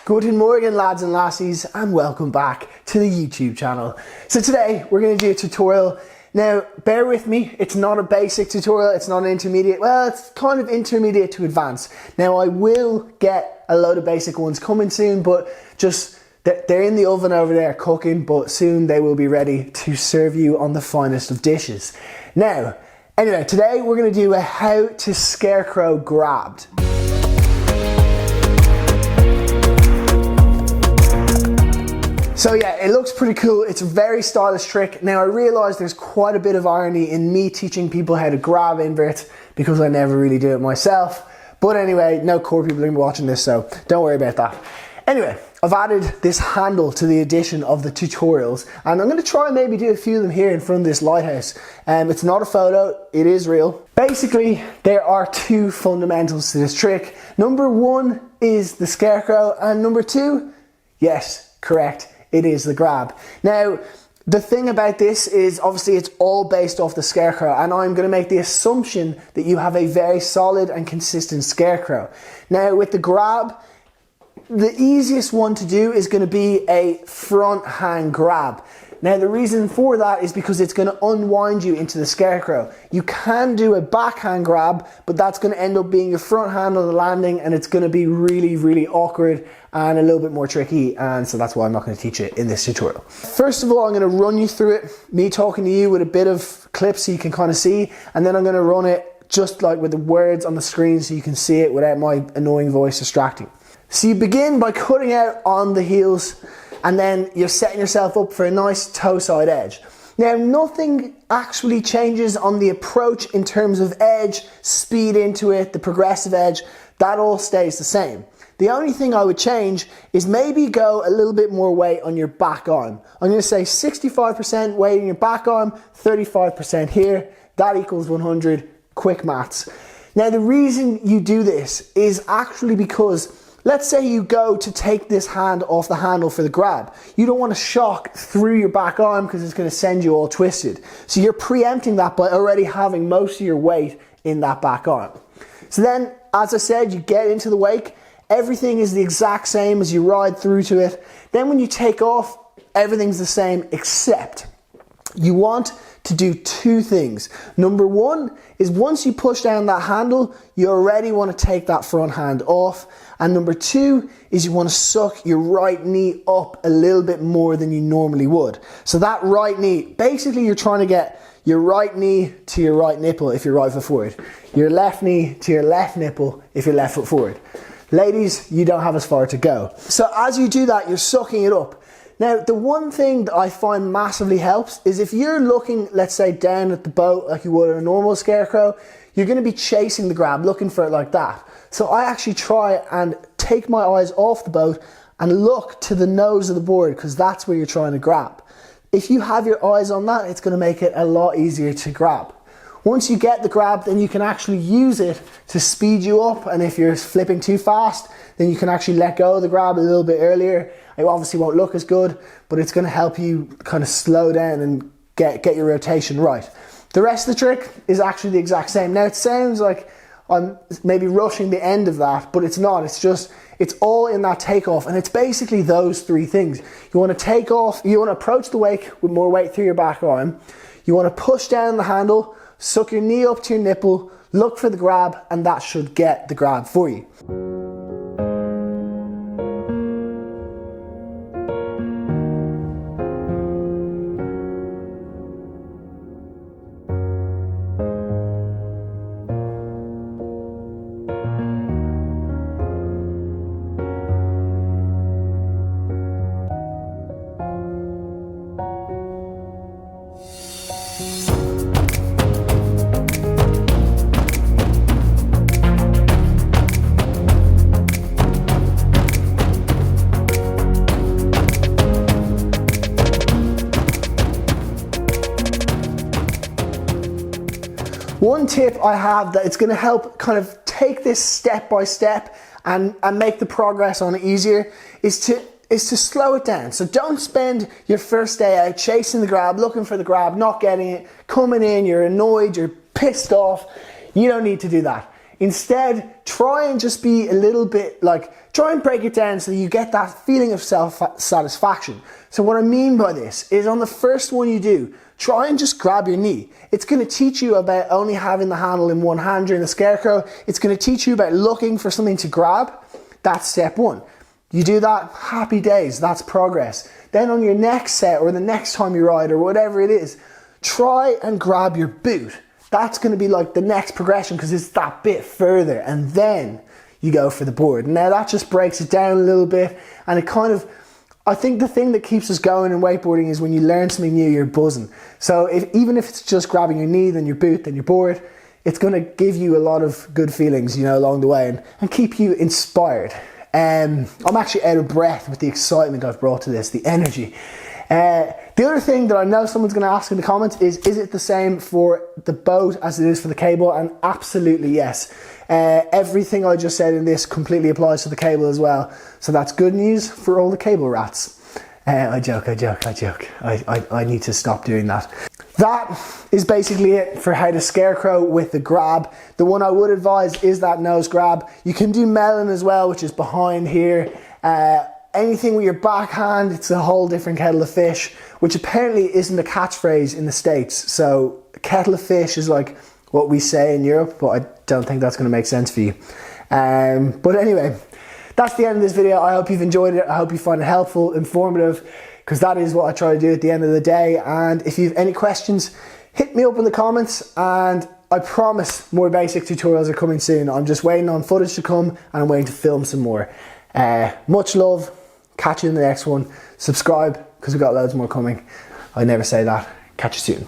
Good morning, lads and lassies, and welcome back to the YouTube channel. So today we're going to do a tutorial. Now bear with me, it's not a basic tutorial, it's not an intermediate, well it's kind of intermediate to advanced. Now I will get a load of basic ones coming soon, but just they're in the oven over there cooking, but soon they will be ready to serve you on the finest of dishes. Now, anyway, today we're going to do a how to scarecrow grabbed. So yeah, it looks pretty cool. It's a very stylish trick. Now I realize there's quite a bit of irony in me teaching people how to grab inverts because I never really do it myself. But anyway, no core people are gonna be watching this, so don't worry about that. Anyway, I've added this handle to the addition of the tutorials, and I'm gonna try and maybe do a few of them here in front of this lighthouse. It's not a photo, it is real. Basically, there are two fundamentals to this trick. Number one is the scarecrow, and number two, yes, correct, it is the grab. Now, the thing about this is obviously it's all based off the scarecrow, and I'm going to make the assumption that you have a very solid and consistent scarecrow. Now, with the grab, the easiest one to do is going to be a front hand grab. Now, the reason for that is because it's going to unwind you into the scarecrow. You can do a backhand grab, but that's going to end up being your front hand on the landing, and it's going to be really, really awkward and a little bit more tricky, and so that's why I'm not going to teach it in this tutorial. First of all, I'm going to run you through it, me talking to you with a bit of clips so you can kind of see, and then I'm going to run it just like with the words on the screen so you can see it without my annoying voice distracting. So you begin by cutting out on the heels, and then you're setting yourself up for a nice toe side edge. Now, nothing actually changes on the approach in terms of edge, speed into it, the progressive edge, that all stays the same. The only thing I would change is maybe go a little bit more weight on your back arm. I'm going to say 65% weight in your back arm, 35% here. That equals 100, quick maths. Now, the reason you do this is actually because let's say you go to take this hand off the handle for the grab. You don't want to shock through your back arm because it's going to send you all twisted. So you're preempting that by already having most of your weight in that back arm. So then, as I said, you get into the wake. Everything is the exact same as you ride through to it. Then when you take off, everything's the same except you want to do two things. Number one is once you push down that handle, you already want to take that front hand off. And number two is you want to suck your right knee up a little bit more than you normally would. So that right knee, basically you're trying to get your right knee to your right nipple if you're right foot forward. Your left knee to your left nipple if you're left foot forward. Ladies, you don't have as far to go. So as you do that, you're sucking it up. Now, the one thing that I find massively helps is if you're looking, let's say, down at the boat like you would in a normal scarecrow, you're going to be chasing the grab, looking for it like that. So I actually try and take my eyes off the boat and look to the nose of the board because that's where you're trying to grab. If you have your eyes on that, it's going to make it a lot easier to grab. Once you get the grab, then you can actually use it to speed you up, and if you're flipping too fast, then you can actually let go of the grab a little bit earlier. It obviously won't look as good, but it's going to help you kind of slow down and get your rotation right. The rest of the trick is actually the exact same. Now it sounds like I'm maybe rushing the end of that, but it's not. It's all in that takeoff, and it's basically those three things. You want to take off, you want to approach the wake with more weight through your back arm. You want to push down the handle, suck your knee up to your nipple, look for the grab, and that should get the grab for you. One tip I have that it's going to help kind of take this step by step and make the progress on it easier is to slow it down. So don't spend your first day out chasing the grab, looking for the grab, not getting it, coming in, you're annoyed, you're pissed off. You don't need to do that. Instead, try and just be a little bit try and break it down so you get that feeling of self-satisfaction. So what I mean by this is on the first one you do, try and just grab your knee. It's going to teach you about only having the handle in one hand during the Scarecrow. It's going to teach you about looking for something to grab. That's step one. You do that, happy days, that's progress. Then on your next set or the next time you ride or whatever it is, try and grab your boot. That's going to be like the next progression because it's that bit further, and then you go for the board. Now that just breaks it down a little bit, and it kind of, I think the thing that keeps us going in wakeboarding is when you learn something new, you're buzzing. So even if it's just grabbing your knee, then your boot, then your board, it's going to give you a lot of good feelings, along the way and keep you inspired. I'm actually out of breath with the excitement I've brought to this, the energy. The other thing that I know someone's going to ask in the comments is it the same for the boat as it is for the cable? And absolutely yes. Everything I just said in this completely applies to the cable as well. So that's good news for all the cable rats. I joke. I need to stop doing that. That is basically it for how to Scarecrow with the grab. The one I would advise is that nose grab. You can do melon as well, which is behind here. Anything with your backhand, it's a whole different kettle of fish, which apparently isn't a catchphrase in the States. So kettle of fish is like what we say in Europe, but I don't think that's going to make sense for you. But anyway, that's the end of this video. I hope you've enjoyed it. I hope you find it helpful, informative, because that is what I try to do at the end of the day. And if you have any questions, hit me up in the comments, and I promise more basic tutorials are coming soon. I'm just waiting on footage to come, and I'm waiting to film some more. Much love. Catch you in the next one. Subscribe because we've got loads more coming. I never say that. Catch you soon.